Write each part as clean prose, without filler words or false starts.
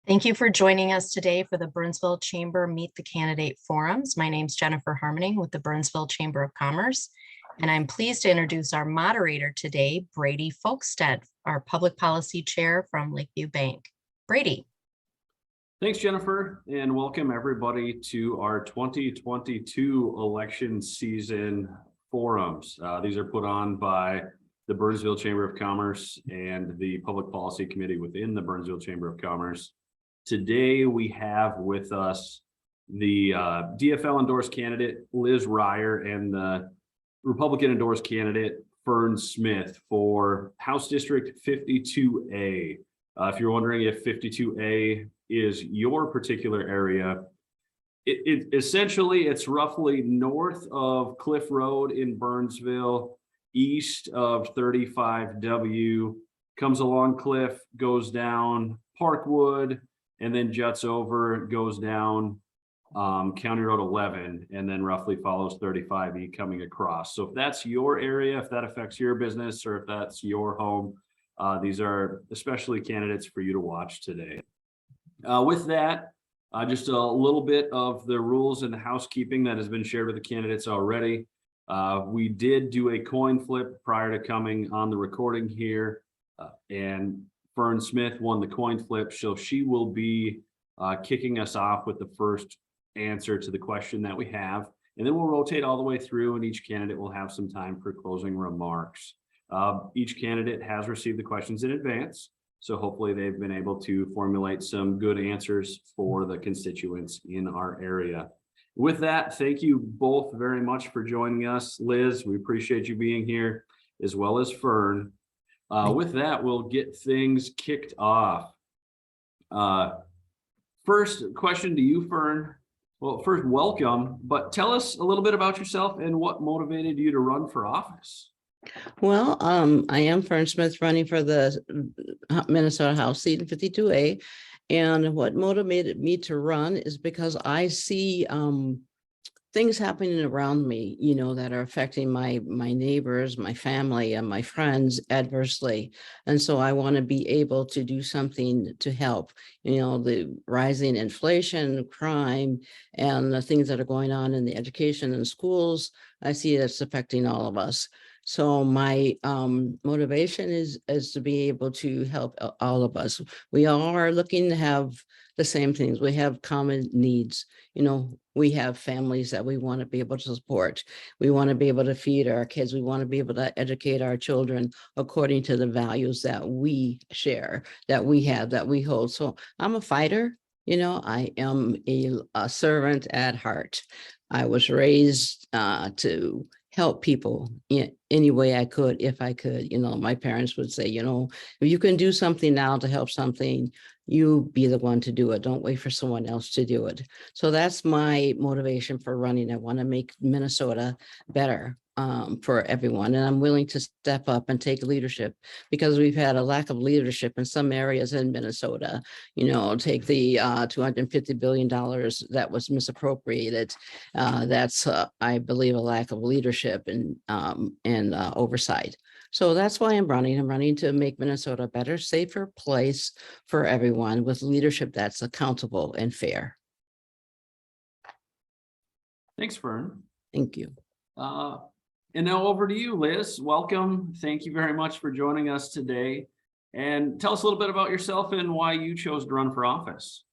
Thank you for joining us today for the Burnsville Chamber Meet the Candidate Forums. My name is Jennifer Harmoning with the Burnsville Chamber of Commerce, and I'm pleased to introduce our moderator today, Brady Folkstead, our Public Policy Chair from Lakeview Bank. Brady. Thanks, Jennifer, and welcome everybody to our 2022 election season forums. These are put on by the Burnsville Chamber of Commerce and the Public Policy Committee within the Burnsville Chamber of Commerce. Today, we have with us the DFL endorsed candidate, Liz Reyer, and the Republican endorsed candidate, Fern Smith, for House District 52A. If you're wondering if 52A is your particular area, essentially it's roughly north of Cliff Road in Burnsville, east of 35W, comes along Cliff, goes down Parkwood, and then juts over, goes down County Road 11, and then roughly follows 35E coming across. So if that's your area, if that affects your business, or if that's your home, these are especially candidates for you to watch today. With that, just a little bit of the rules and the housekeeping that has been shared with the candidates already. We did do a coin flip prior to coming on the recording here, and Fern Smith won the coin flip, so she will be kicking us off with the first answer to the question that we have, and then we'll rotate all the way through, and each candidate will have some time for closing remarks. Each candidate has received the questions in advance, so hopefully they've been able to formulate some good answers for the constituents in our area. With that, thank you both very much for joining us. Liz, we appreciate you being here, as well as Fern. With that, we'll get things kicked off. First question to you, Fern. Well, first, welcome, but tell us a little bit about yourself and what motivated you to run for office. Well, I am Fern Smith, running for the Minnesota House seat in 52A. And what motivated me to run is because I see things happening around me, that are affecting my neighbors, my family, and my friends adversely. And so I want to be able to do something to help, the rising inflation, crime, and the things that are going on in the education and schools. I see that's affecting all of us. So my motivation is to be able to help all of us. We all are looking to have the same things. We have common needs. We have families that we want to be able to support. We want to be able to feed our kids. We want to be able to educate our children according to the values that we share, that we have, that we hold. So I'm a fighter. I am a servant at heart. I was raised to help people in any way I could, if I could. My parents would say, if you can do something now to help something, you be the one to do it. Don't wait for someone else to do it. So that's my motivation for running. I want to make Minnesota better for everyone. And I'm willing to step up and take leadership, because we've had a lack of leadership in some areas in Minnesota. Take the $250 billion that was misappropriated. That's, I believe, a lack of leadership and oversight. So that's why I'm running. I'm running to make Minnesota a better, safer place for everyone, with leadership that's accountable and fair. Thanks, Fern. Thank you. And now over to you, Liz. Welcome. Thank you very much for joining us today. And tell us a little bit about yourself and why you chose to run for office.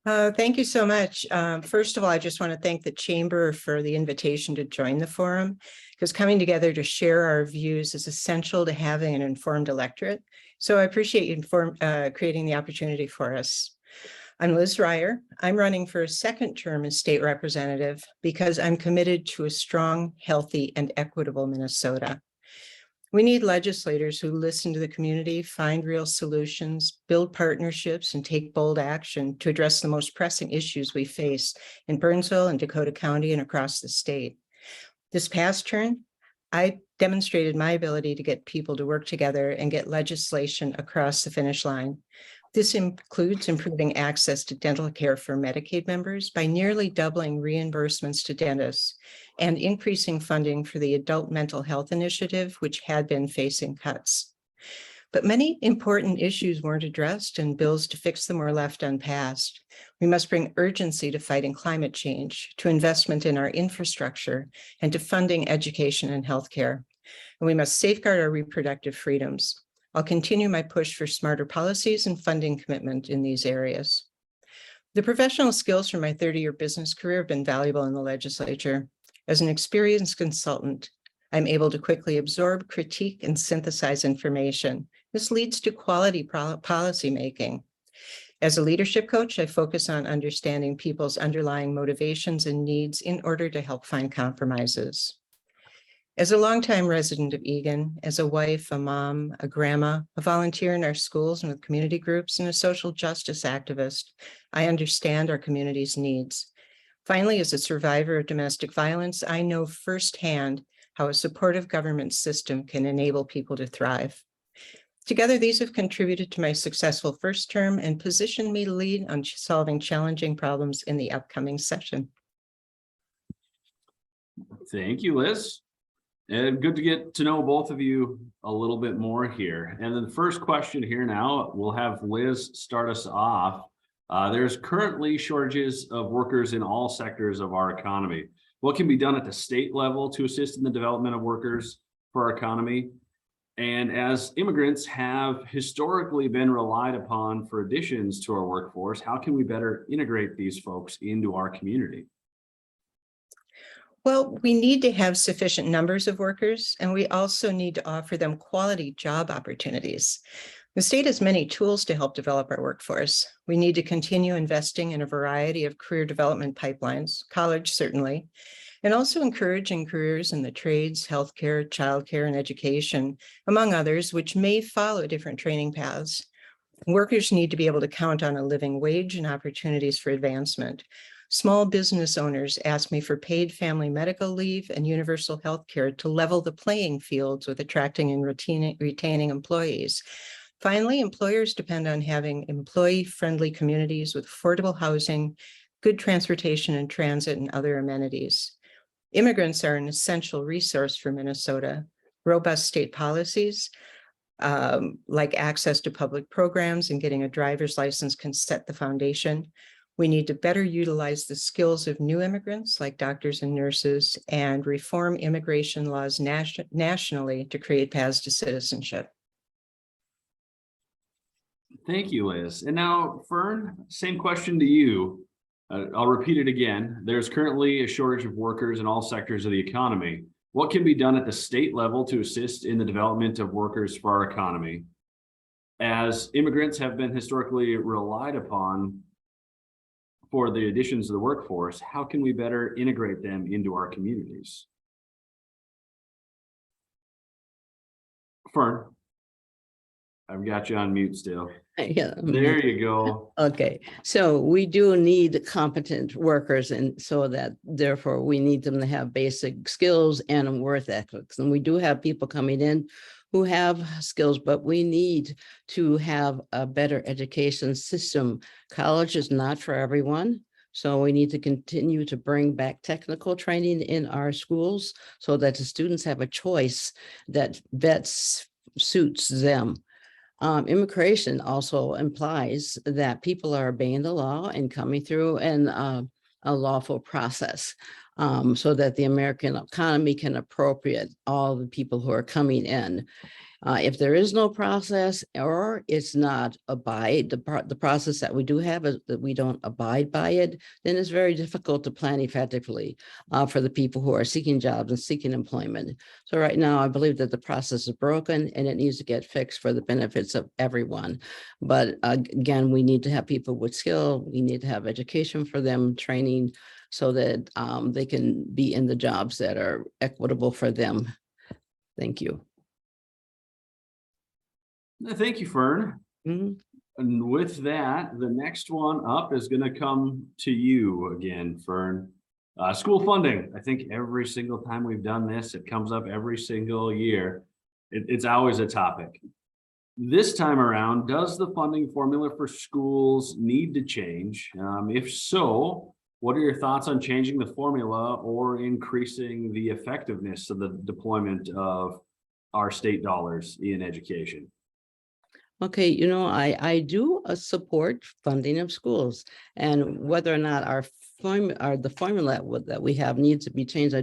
Thank you so much. First of all, I just want to thank the Chamber for the invitation to join the forum, because coming together to share our views is essential to having an informed electorate. So I appreciate you creating the opportunity for us. I'm Liz Reyer. I'm running for a second term as state representative because I'm committed to a strong, healthy, and equitable Minnesota. We need legislators who listen to the community, find real solutions, build partnerships, and take bold action to address the most pressing issues we face in Burnsville and Dakota County and across the state. This past term, I demonstrated my ability to get people to work together and get legislation across the finish line. This includes improving access to dental care for Medicaid members by nearly doubling reimbursements to dentists and increasing funding for the Adult Mental Health Initiative, which had been facing cuts. But many important issues weren't addressed and bills to fix them were left unpassed. We must bring urgency to fighting climate change, to investment in our infrastructure, and to funding education and healthcare. And we must safeguard our reproductive freedoms. I'll continue my push for smarter policies and funding commitment in these areas. The professional skills from my 30-year business career have been valuable in the legislature. As an experienced consultant, I'm able to quickly absorb, critique, and synthesize information. This leads to quality policy making. As a leadership coach, I focus on understanding people's underlying motivations and needs in order to help find compromises. As a longtime resident of Eagan, as a wife, a mom, a grandma, a volunteer in our schools and with community groups, and a social justice activist, I understand our community's needs. Finally, as a survivor of domestic violence, I know firsthand how a supportive government system can enable people to thrive. Together, these have contributed to my successful first term and positioned me to lead on solving challenging problems in the upcoming session. Thank you, Liz. And good to get to know both of you a little bit more here. And then the first question here now, we'll have Liz start us off. There's currently shortages of workers in all sectors of our economy. What can be done at the state level to assist in the development of workers for our economy? And as immigrants have historically been relied upon for additions to our workforce, how can we better integrate these folks into our community? Well, we need to have sufficient numbers of workers, and we also need to offer them quality job opportunities. The state has many tools to help develop our workforce. We need to continue investing in a variety of career development pipelines, college certainly, and also encouraging careers in the trades, healthcare, childcare, and education, among others, which may follow different training paths. Workers need to be able to count on a living wage and opportunities for advancement. Small business owners ask me for paid family medical leave and universal health care to level the playing fields with attracting and retaining employees. Finally, employers depend on having employee-friendly communities with affordable housing, good transportation and transit, and other amenities. Immigrants are an essential resource for Minnesota. Robust state policies, like access to public programs and getting a driver's license, can set the foundation. We need to better utilize the skills of new immigrants like doctors and nurses and reform immigration laws nationally to create paths to citizenship. Thank you, Liz. And now, Fern, same question to you. I'll repeat it again. There's currently a shortage of workers in all sectors of the economy. What can be done at the state level to assist in the development of workers for our economy? As immigrants have been historically relied upon for the additions to the workforce, how can we better integrate them into our communities? Fern, I've got you on mute still. Yeah. There you go. Okay, so we do need competent workers, and so that therefore we need them to have basic skills and work ethics. And we do have people coming in who have skills, but we need to have a better education system. College is not for everyone. So we need to continue to bring back technical training in our schools so that the students have a choice that best suits them. Immigration also implies that people are obeying the law and coming through a lawful process, so that the American economy can appropriate all the people who are coming in. If there is no process, or it's not the process that we do have is that we don't abide by it, then it's very difficult to plan effectively for the people who are seeking jobs and seeking employment. So right now, I believe that the process is broken and it needs to get fixed for the benefits of everyone. But again, we need to have people with skill. We need to have education for them, training, so that they can be in the jobs that are equitable for them. Thank you. Thank you, Fern. Mm-hmm. And with that, the next one up is going to come to you again, Fern. School funding. I think every single time we've done this, it comes up every single year. It's always a topic. This time around, does the funding formula for schools need to change? If so, what are your thoughts on changing the formula or increasing the effectiveness of the deployment of our state dollars in education? Okay, I do support funding of schools, and whether or not the formula that we have needs to be changed.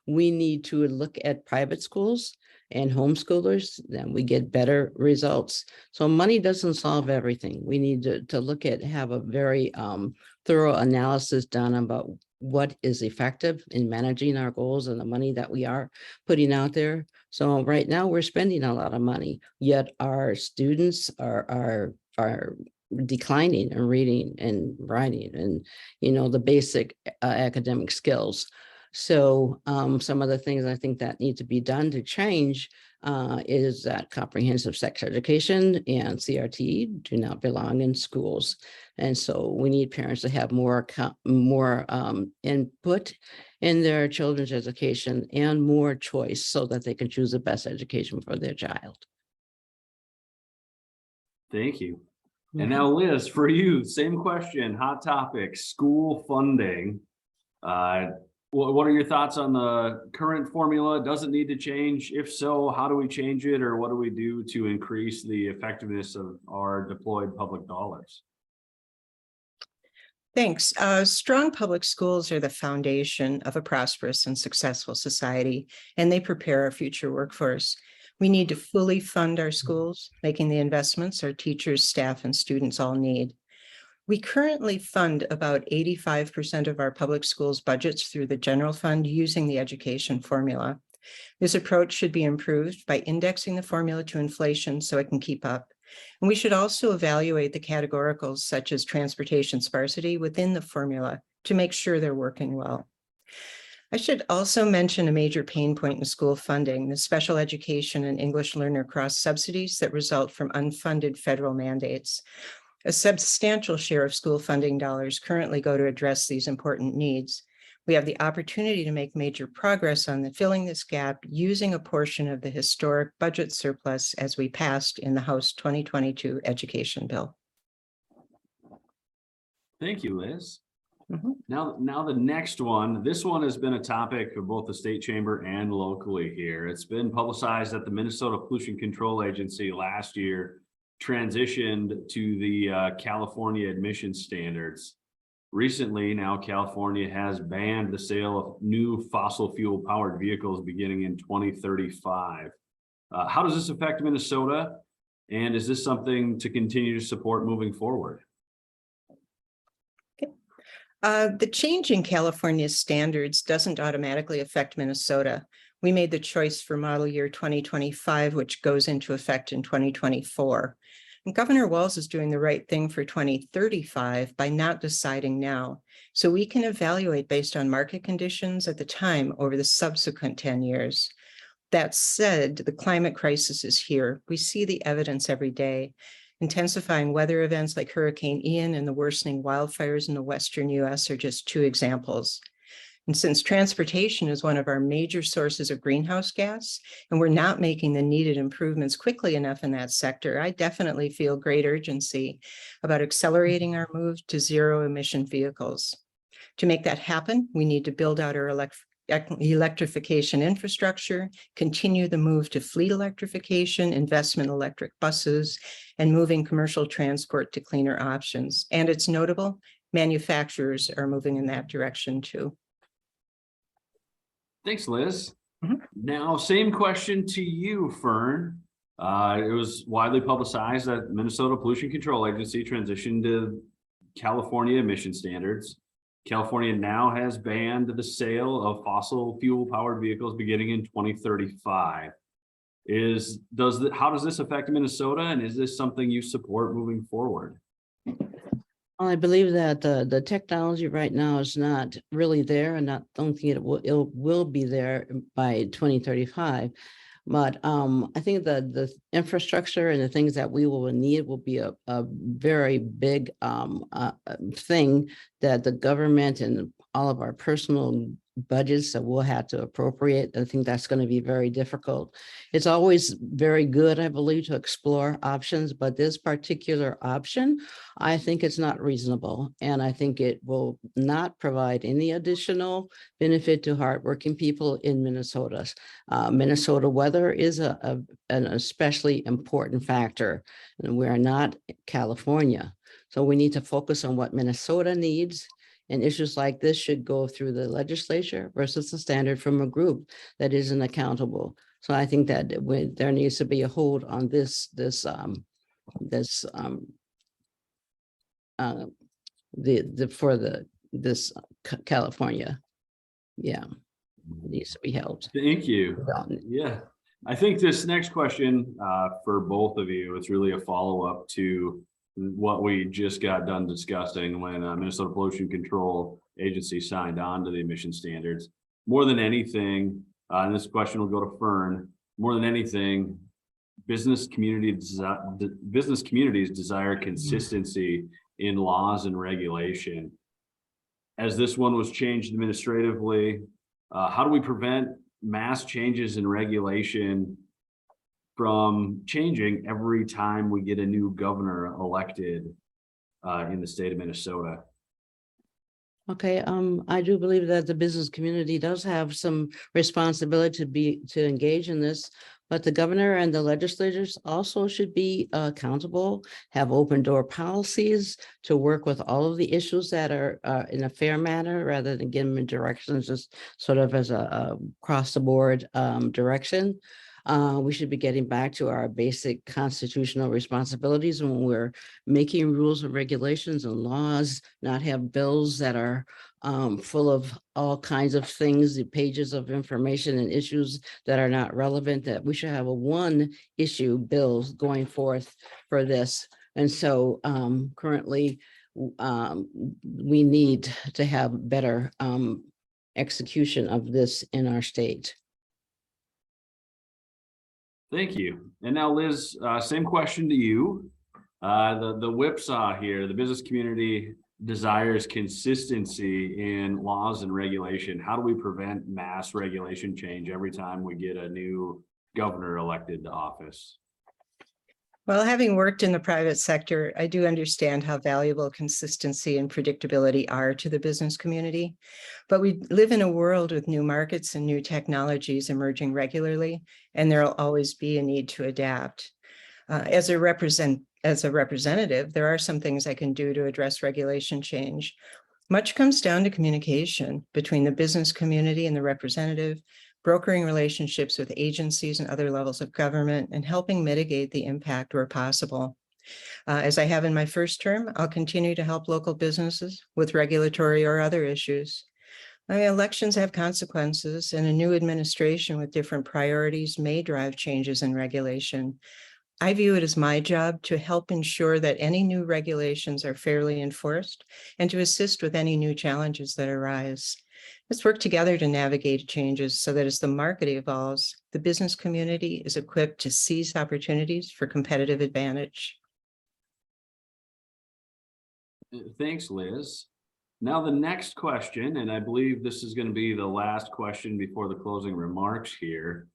We need to look at private schools and homeschoolers, then we get better results. So money doesn't solve everything. We need to have a very thorough analysis done about what is effective in managing our goals and the money that we are putting out there. So right now we're spending a lot of money, yet our students are declining in reading and writing and, the basic academic skills. So some of the things I think that need to be done to change is that comprehensive sex education and CRT do not belong in schools. And so we need parents to have more input in their children's education and more choice so that they can choose the best education for their child. Thank you. And now, Liz, for you, same question, hot topic, school funding. What are your thoughts on the current formula? Does it need to change? If so, how do we change it, or what do we do to increase the effectiveness of our deployed public dollars? Thanks. Strong public schools are the foundation of a prosperous and successful society, and they prepare our future workforce. We need to fully fund our schools, making the investments our teachers, staff, and students all need. We currently fund about 85% of our public schools budgets through the general fund using the education formula. This approach should be improved by indexing the formula to inflation so it can keep up. And we should also evaluate the categoricals such as transportation sparsity within the formula to make sure they're working well. I should also mention a major pain point in school funding, the special education and English learner cross subsidies that result from unfunded federal mandates. A substantial share of school funding dollars currently go to address these important needs. We have the opportunity to make major progress on filling this gap using a portion of the historic budget surplus as we passed in the House 2022 education bill. Thank you, Liz. Now the next one, this one has been a topic of both the state chamber and locally here. It's been publicized that the Minnesota Pollution Control Agency last year transitioned to the California emission standards. Recently, now California has banned the sale of new fossil fuel powered vehicles beginning in 2035. How does this affect Minnesota? And is this something to continue to support moving forward? The change in California's standards doesn't automatically affect Minnesota. We made the choice for model year 2025, which goes into effect in 2024. And Governor Walz is doing the right thing for 2035 by not deciding now. So we can evaluate based on market conditions at the time over the subsequent 10 years. That said, the climate crisis is here. We see the evidence every day. Intensifying weather events like Hurricane Ian and the worsening wildfires in the Western US are just two examples. And since transportation is one of our major sources of greenhouse gas, and we're not making the needed improvements quickly enough in that sector, I definitely feel great urgency about accelerating our move to zero emission vehicles. To make that happen, we need to build out our electrification infrastructure, continue the move to fleet electrification, investment in electric buses, and moving commercial transport to cleaner options. And it's notable, manufacturers are moving in that direction too. Thanks, Liz. Now, same question to you, Fern. It was widely publicized that Minnesota Pollution Control Agency transitioned to California emission standards. California now has banned the sale of fossil fuel powered vehicles beginning in 2035. How does this affect Minnesota, and is this something you support moving forward? I believe that the technology right now is not really there, and don't think it will be there by 2035. But I think that the infrastructure and the things that we will need will be a very big thing that the government and all of our personal budgets that we'll have to appropriate. I think that's going to be very difficult. It's always very good, I believe, to explore options, but this particular option, I think it's not reasonable. And I think it will not provide any additional benefit to hardworking people in Minnesota. Minnesota weather is an especially important factor, and we're not California. So we need to focus on what Minnesota needs. And issues like this should go through the legislature versus the standard from a group that isn't accountable. So I think that there needs to be a hold on this California. Yeah, it needs to be held. Thank you. Yeah, I think this next question for both of you, it's really a follow-up to what we just got done discussing when Minnesota Pollution Control Agency signed on to the emission standards. More than anything, and this question will go to Fern, more than anything, business communities desire consistency in laws and regulation. As this one was changed administratively, how do we prevent mass changes in regulation from changing every time we get a new governor elected in the state of Minnesota? Okay, I do believe that the business community does have some responsibility to engage in this, but the governor and the legislators also should be accountable, have open door policies to work with all of the issues that are in a fair manner, rather than give them directions just sort of as a across the board direction. We should be getting back to our basic constitutional responsibilities when we're making rules and regulations and laws, not have bills that are full of all kinds of things, the pages of information and issues that are not relevant, that we should have a one issue bills going forth for this. And so currently we need to have better execution of this in our state. Thank you. And now, Liz, same question to you. The whipsaw here, the business community desires consistency in laws and regulation. How do we prevent mass regulation change every time we get a new governor elected to office? Well, having worked in the private sector, I do understand how valuable consistency and predictability are to the business community. But we live in a world with new markets and new technologies emerging regularly, and there will always be a need to adapt. As a representative, there are some things I can do to address regulation change. Much comes down to communication between the business community and the representative, brokering relationships with agencies and other levels of government, and helping mitigate the impact where possible. As I have in my first term, I'll continue to help local businesses with regulatory or other issues. Elections have consequences, and a new administration with different priorities may drive changes in regulation. I view it as my job to help ensure that any new regulations are fairly enforced and to assist with any new challenges that arise. Let's work together to navigate changes so that as the market evolves, the business community is equipped to seize opportunities for competitive advantage. Thanks, Liz. Now the next question, and I believe this is going to be the last question before the closing remarks here.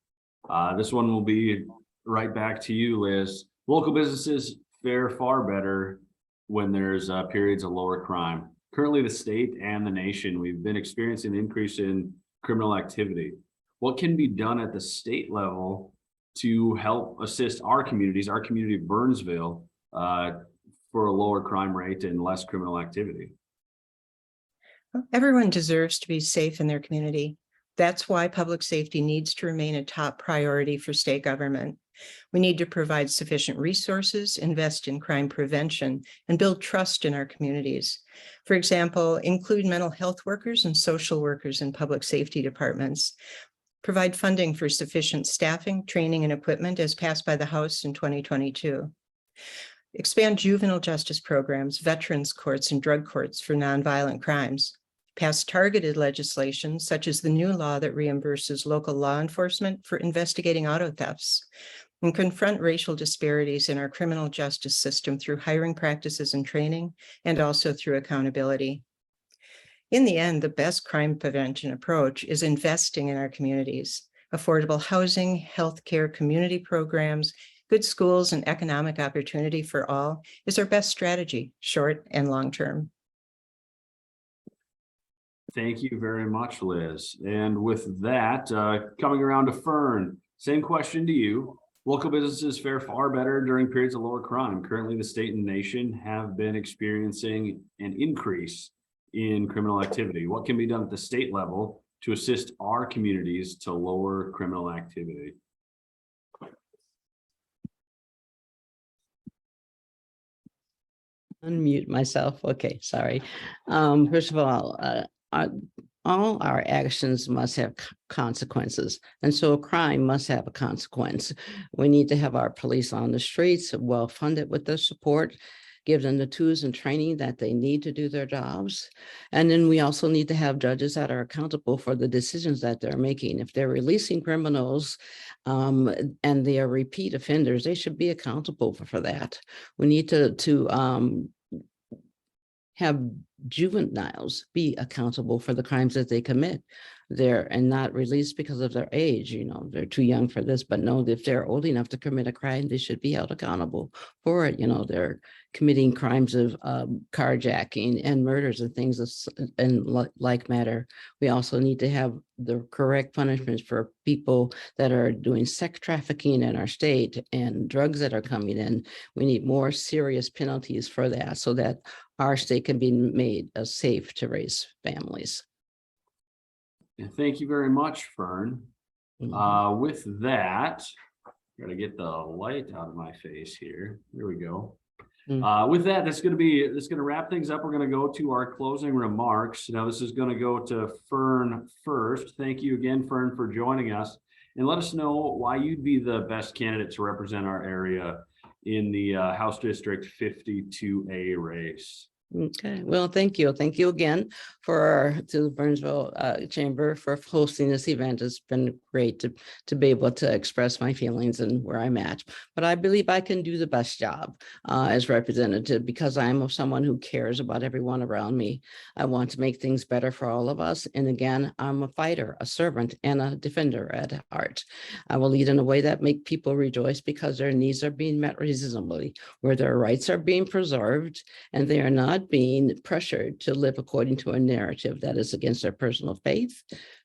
This one will be right back to you, Liz. Local businesses fare far better when there's periods of lower crime. Currently, the state and the nation, we've been experiencing an increase in criminal activity. What can be done at the state level to help assist our communities, our community of Burnsville, for a lower crime rate and less criminal activity? Everyone deserves to be safe in their community. That's why public safety needs to remain a top priority for state government. We need to provide sufficient resources, invest in crime prevention, and build trust in our communities. For example, include mental health workers and social workers in public safety departments. Provide funding for sufficient staffing, training, and equipment as passed by the House in 2022. Expand juvenile justice programs, veterans courts, and drug courts for nonviolent crimes. Pass targeted legislation, such as the new law that reimburses local law enforcement for investigating auto thefts, and confront racial disparities in our criminal justice system through hiring practices and training, and also through accountability. In the end, the best crime prevention approach is investing in our communities. Affordable housing, healthcare, community programs, good schools, and economic opportunity for all is our best strategy, short and long term. Thank you very much, Liz. And with that, coming around to Fern, same question to you. Local businesses fare far better during periods of lower crime. Currently, the state and nation have been experiencing an increase in criminal activity. What can be done at the state level to assist our communities to lower criminal activity? Unmute myself. Okay, sorry. First of all our actions must have consequences, and so a crime must have a consequence. We need to have our police on the streets, well funded with the support, give them the tools and training that they need to do their jobs. And then we also need to have judges that are accountable for the decisions that they're making. If they're releasing criminals and they are repeat offenders, they should be accountable for that. We need to have juveniles be accountable for the crimes that they commit. And not released because of their age. They're too young for this, but no, if they're old enough to commit a crime, they should be held accountable for it. They're committing crimes of carjacking and murders and things and like matter. We also need to have the correct punishments for people that are doing sex trafficking in our state and drugs that are coming in. We need more serious penalties for that so that our state can be made safe to raise families. And thank you very much, Fern. With that, gotta get the light out of my face here. There we go. With that, that's going to wrap things up. We're going to go to our closing remarks. Now, this is going to go to Fern first. Thank you again, Fern, for joining us, and let us know why you'd be the best candidate to represent our area in the House District 52A race. Okay, well, thank you. Thank you again to the Burnsville Chamber for hosting this event. It's been great to be able to express my feelings and where I'm at. But I believe I can do the best job as representative because I'm someone who cares about everyone around me. I want to make things better for all of us. And again, I'm a fighter, a servant, and a defender at heart. I will lead in a way that make people rejoice because their needs are being met reasonably, where their rights are being preserved, and they are not being pressured to live according to a narrative that is against their personal faith,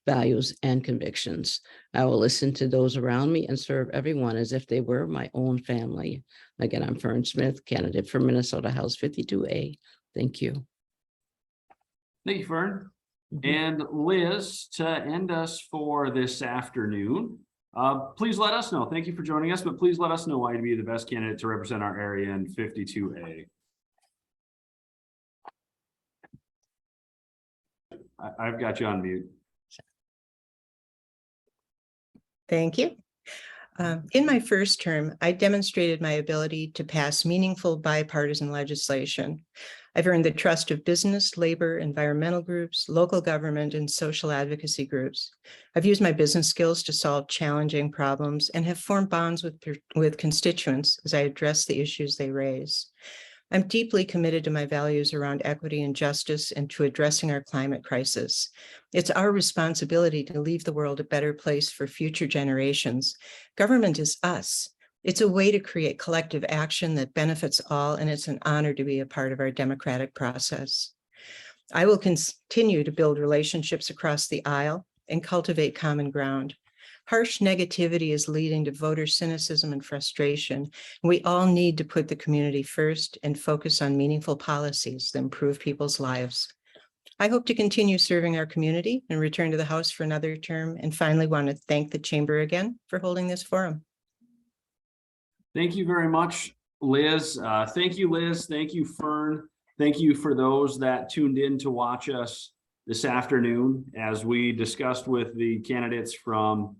values, and convictions. I will listen to those around me and serve everyone as if they were my own family. Again, I'm Fern Smith, candidate for Minnesota House 52A. Thank you. Thank you, Fern. And Liz, to end us for this afternoon, please let us know. Thank you for joining us, but please let us know why you'd be the best candidate to represent our area in 52A. I've got you on mute. Thank you. In my first term, I demonstrated my ability to pass meaningful bipartisan legislation. I've earned the trust of business, labor, environmental groups, local government, and social advocacy groups. I've used my business skills to solve challenging problems and have formed bonds with constituents as I address the issues they raise. I'm deeply committed to my values around equity and justice and to addressing our climate crisis. It's our responsibility to leave the world a better place for future generations. Government is us. It's a way to create collective action that benefits all, and it's an honor to be a part of our democratic process. I will continue to build relationships across the aisle and cultivate common ground. Harsh negativity is leading to voter cynicism and frustration. We all need to put the community first and focus on meaningful policies that improve people's lives. I hope to continue serving our community and return to the House for another term, and finally want to thank the Chamber again for holding this forum. Thank you very much, Liz. Thank you, Liz. Thank you, Fern. Thank you for those that tuned in to watch us this afternoon as we discussed with the candidates from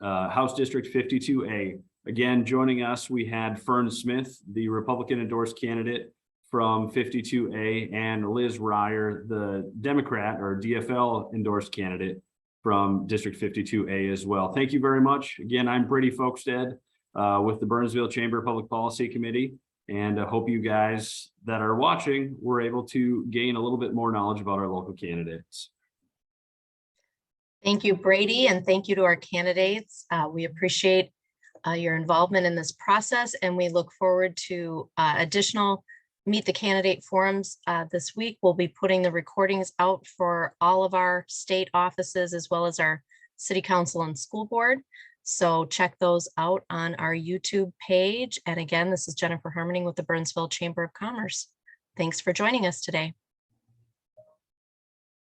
House District 52A. Again, joining us, we had Fern Smith, the Republican endorsed candidate from 52A, and Liz Reyer, the Democrat or DFL endorsed candidate from District 52A as well. Thank you very much. Again, I'm Brady Folkestad with the Burnsville Chamber Public Policy Committee. And I hope you guys that are watching were able to gain a little bit more knowledge about our local candidates. Thank you, Brady, and thank you to our candidates. We appreciate your involvement in this process, and we look forward to additional Meet the Candidate forums this week. We'll be putting the recordings out for all of our state offices as well as our city council and school board. So check those out on our YouTube page. And again, this is Jennifer Harmoning with the Burnsville Chamber of Commerce. Thanks for joining us today.